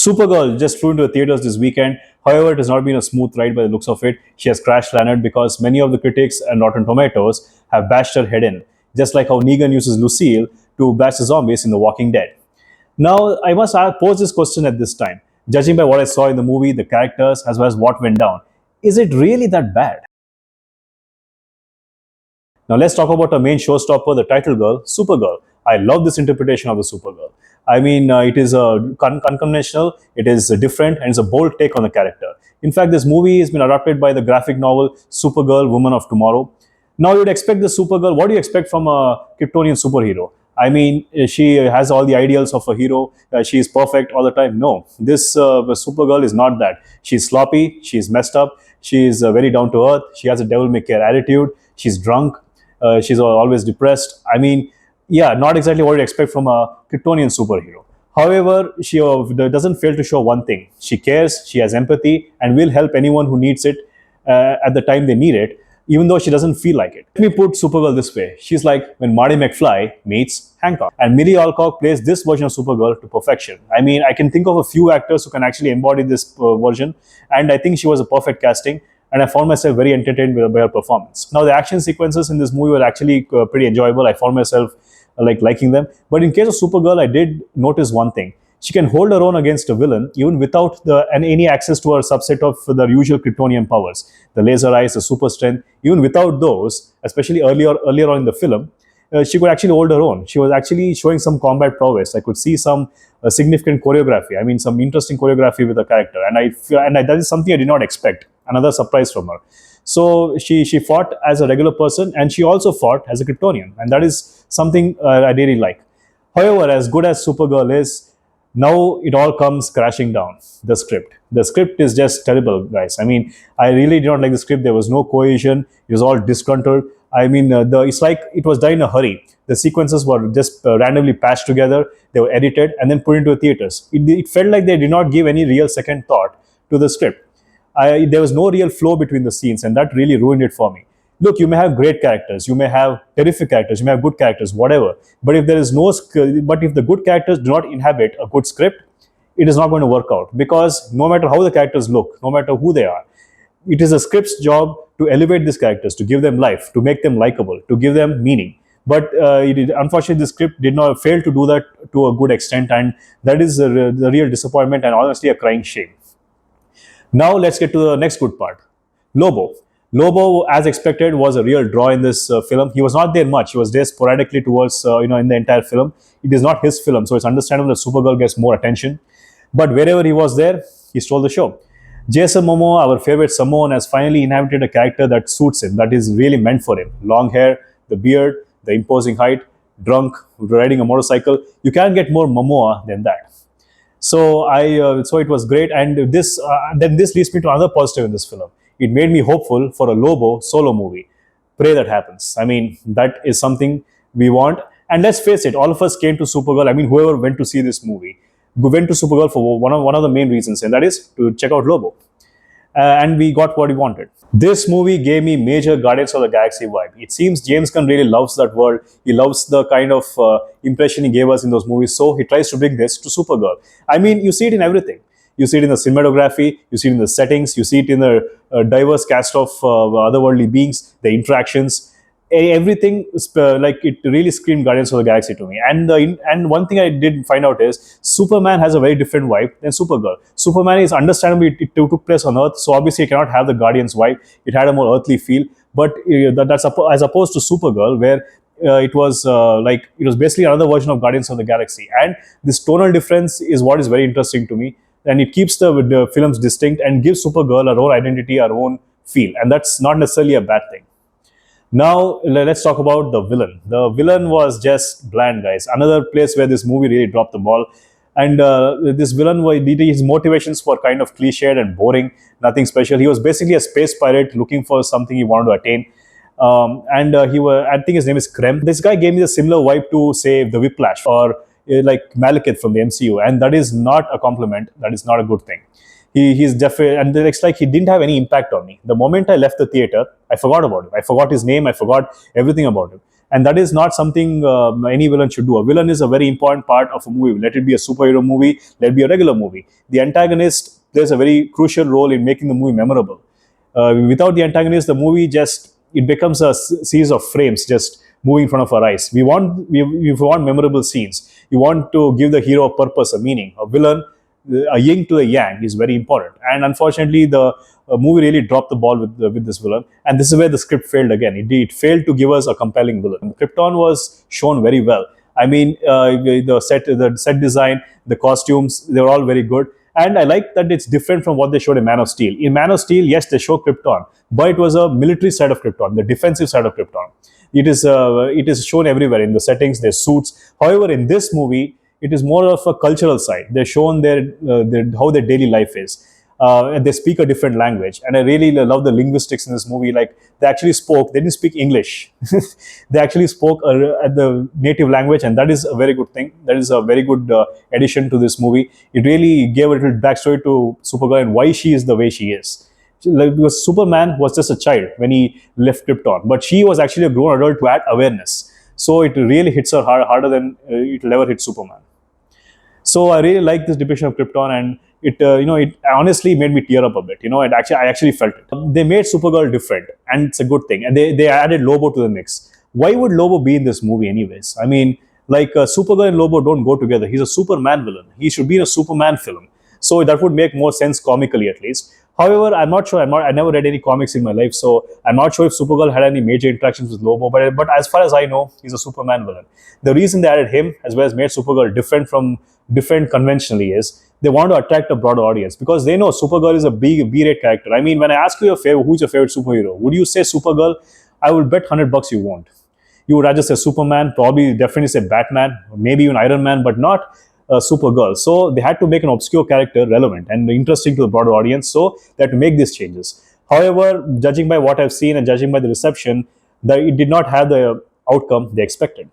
Supergirl just flew into the theaters this weekend. However, it has not been a smooth ride by the looks of it. She has crash landed because many of the critics and Rotten Tomatoes have bashed her head in, just like how Negan uses Lucille to bash the zombies in The Walking Dead. Now, I must pose this question at this time. Judging by what I saw in the movie, the characters, as well as what went down, is it really that bad? Now let's talk about our main showstopper, the title girl, Supergirl. I love this interpretation of the Supergirl. I mean, it is unconventional, it is different, and it's a bold take on the character. In fact, this movie has been adapted by the graphic novel Supergirl, Woman of Tomorrow. Now, you would expect the Supergirl. What do you expect from a Kryptonian superhero? I mean, she has all the ideals of a hero. She is perfect all the time. No, this Supergirl is not that. She's sloppy. She's messed up. She is very down to earth. She has a devil may care attitude. She's drunk. She's always depressed. I mean, yeah, not exactly what you'd expect from a Kryptonian superhero. However, she doesn't fail to show one thing. She cares, she has empathy, and will help anyone who needs it at the time they need it, even though she doesn't feel like it. Let me put Supergirl this way. She's like when Marty McFly meets Hancock. And Millie Alcock plays this version of Supergirl to perfection. I mean, I can think of a few actors who can actually embody this version, and I think she was a perfect casting, and I found myself very entertained by her performance. Now, the action sequences in this movie were actually pretty enjoyable. I found myself liking them. But in case of Supergirl, I did notice one thing. She can hold her own against a villain even without any access to her subset of the usual Kryptonian powers, the laser eyes, the super strength. Even without those, especially earlier on in the film, she could actually hold her own. She was actually showing some combat prowess. I could see some significant choreography. I mean, some interesting choreography with the character, that is something I did not expect. Another surprise from her. So she fought as a regular person, and she also fought as a Kryptonian, and that is something I really like. However, as good as Supergirl is, now it all comes crashing down. The script. The script is just terrible, guys. I mean, I really did not like the script. There was no cohesion. It was all disgruntled. I mean, it's like it was done in a hurry. The sequences were just randomly patched together. They were edited and then put into the theaters. It felt like they did not give any real second thought to the script. There was no real flow between the scenes, and that really ruined it for me. Look, you may have great characters, you may have terrific characters, you may have good characters, whatever. But if the good characters do not inhabit a good script, it is not going to work out, because no matter how the characters look, no matter who they are, it is a script's job to elevate these characters, to give them life, to make them likable, to give them meaning. But unfortunately, the script did not fail to do that to a good extent, and that is the real disappointment and honestly a crying shame. Now let's get to the next good part. Lobo. Lobo, as expected, was a real draw in this film. He was not there much. He was there sporadically towards, in the entire film. It is not his film, so it's understandable that Supergirl gets more attention. But wherever he was there, he stole the show. Jason Momoa, our favorite Samoan, has finally inhabited a character that suits him, that is really meant for him. Long hair, the beard, the imposing height, drunk, riding a motorcycle. You can't get more Momoa than that. So it was great, and then this leads me to another positive in this film. It made me hopeful for a Lobo solo movie. Pray that happens. I mean, that is something we want. And let's face it, all of us came to Supergirl. I mean, whoever went to see this movie, went to Supergirl for one of the main reasons, and that is to check out Lobo. And we got what we wanted. This movie gave me major Guardians of the Galaxy vibe. It seems James Gunn really loves that world. He loves the kind of impression he gave us in those movies, so he tries to bring this to Supergirl. I mean, you see it in everything. You see it in the cinematography, you see it in the settings, you see it in the diverse cast of otherworldly beings, the interactions, everything. Like, it really screamed Guardians of the Galaxy to me. And one thing I did find out is Superman has a very different vibe than Supergirl. Superman is understandably, it took place on Earth, so obviously it cannot have the Guardians vibe. It had a more earthly feel, but that's as opposed to Supergirl, where it was basically another version of Guardians of the Galaxy. And this tonal difference is what is very interesting to me, and it keeps the films distinct and gives Supergirl her own identity, her own feel, and that's not necessarily a bad thing. Now let's talk about the villain. The villain was just bland, guys. Another place where this movie really dropped the ball. And this villain, his motivations were kind of cliched and boring, nothing special. He was basically a space pirate looking for something he wanted to attain. I think his name is Krem. This guy gave me a similar vibe to, say, the Whiplash or like Malekith from the MCU, and that is not a compliment. That is not a good thing. He's definitely, and it's like he didn't have any impact on me. The moment I left the theater, I forgot about him. I forgot his name. I forgot everything about him. And that is not something any villain should do. A villain is a very important part of a movie. Let it be a superhero movie, let it be a regular movie. The antagonist plays a very crucial role in making the movie memorable. Without the antagonist, the movie just it becomes a series of frames just moving in front of our eyes. We want memorable scenes. You want to give the hero a purpose, a meaning. A villain, a yin to a yang, is very important. And unfortunately, the movie really dropped the ball with this villain. And this is where the script failed again. It failed to give us a compelling villain. Krypton was shown very well. I mean, the set design, the costumes, they were all very good. And I like that it's different from what they showed in Man of Steel. In Man of Steel, yes, they show Krypton, but it was a military side of Krypton, the defensive side of Krypton. It is shown everywhere in the settings, their suits. However, in this movie, it is more of a cultural side. They're shown their how their daily life is. And they speak a different language, and I really love the linguistics in this movie. Like they didn't speak English. They actually spoke at the native language, and that is a very good thing. That is a very good addition to this movie. It really gave a little backstory to Supergirl and why she is the way she is. Like, because Superman was just a child when he left Krypton, but she was actually a grown adult who had awareness. So it really hits her harder than it will ever hit Superman. So I really like this depiction of Krypton, and it honestly made me tear up a bit. I actually felt it. They made Supergirl different, and it's a good thing. And they added Lobo to the mix. Why would Lobo be in this movie, anyways? I mean, like Supergirl and Lobo don't go together. He's a Superman villain. He should be in a Superman film. So that would make more sense comically, at least. However, I'm not sure. I never read any comics in my life, so I'm not sure if Supergirl had any major interactions with Lobo. But as far as I know, he's a Superman villain. The reason they added him, as well as made Supergirl different conventionally, is they want to attract a broader audience, because they know Supergirl is a B-rate character. I mean, when I ask you who's your favorite superhero, would you say Supergirl? I will bet $100 you won't. You would rather say Superman, probably definitely say Batman, maybe even Iron Man, but not Supergirl. So they had to make an obscure character relevant and interesting to the broader audience. So they had to make these changes. However, judging by what I've seen and judging by the reception, it did not have the outcome they expected.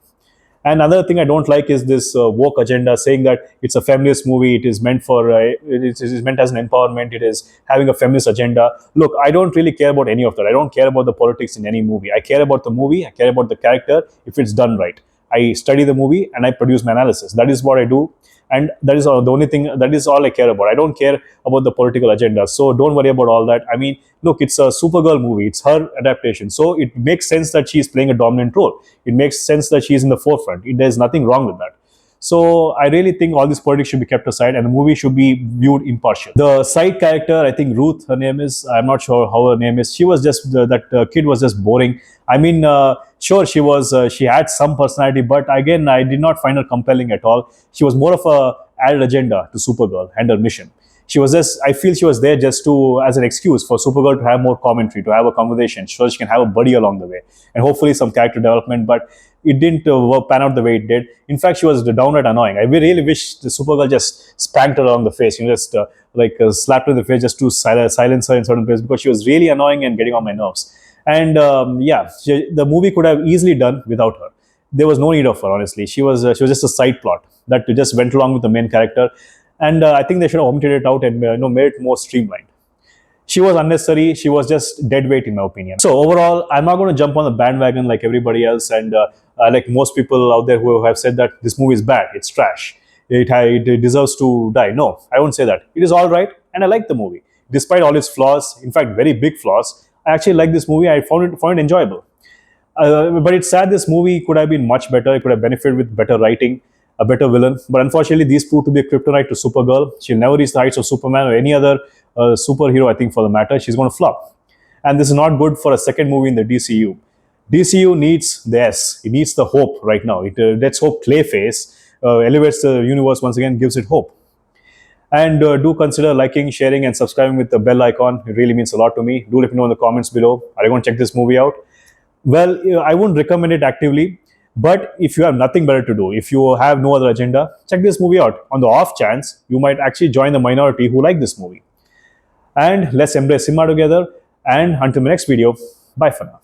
And another thing I don't like is this woke agenda, saying that it's a feminist movie. It is meant for it is meant as an empowerment. It is having a feminist agenda. Look, I don't really care about any of that. I don't care about the politics in any movie. I care about the movie. I care about the character. If it's done right, I study the movie and I produce my analysis. That is what I do, and that is the only thing. That is all I care about. I don't care about the political agenda. So don't worry about all that. I mean, look, it's a Supergirl movie. It's her adaptation, so it makes sense that she is playing a dominant role. It makes sense that she is in the forefront. There's nothing wrong with that. So I really think all this politics should be kept aside, and the movie should be viewed impartial. The side character, I think Ruth, her name is. I'm not sure how her name is. She was just that kid was just boring. I mean, sure, she was. She had some personality, but again, I did not find her compelling at all. She was more of a added agenda to Supergirl and her mission. She was just. I feel she was there just to as an excuse for Supergirl to have more commentary, to have a conversation, so she can have a buddy along the way, and hopefully some character development. But it didn't pan out the way it did. In fact, she was downright annoying. I really wish the Supergirl just spanked her along the face, just slapped her in the face just to silence her in certain places, because she was really annoying and getting on my nerves. And the movie could have easily done without her. There was no need of her, honestly. She was just a side plot that just went along with the main character, and I think they should have omitted it out and made it more streamlined. She was unnecessary. She was just dead weight, in my opinion. So overall, I'm not going to jump on the bandwagon like everybody else, and like most people out there who have said that this movie is bad, it's trash, it deserves to die. No, I won't say that. It is all right, and I like the movie despite all its flaws. In fact, very big flaws. I actually like this movie. I found it enjoyable. But it's sad this movie could have been much better. It could have benefited with better writing, a better villain. But unfortunately, these proved to be a kryptonite to Supergirl. She'll never reach the heights of Superman or any other superhero, I think, for the matter. She's going to flop. And this is not good for a second movie in the DCU. DCU needs the S. It needs the hope right now. Let's hope Clayface elevates the universe once again, gives it hope. And do consider liking, sharing, and subscribing with the bell icon. It really means a lot to me. Do let me know in the comments below. Are you going to check this movie out? Well, I wouldn't recommend it actively. But if you have nothing better to do, if you have no other agenda, check this movie out. On the off chance, you might actually join the minority who like this movie. And let's embrace cinema together. And until the next video, bye for now.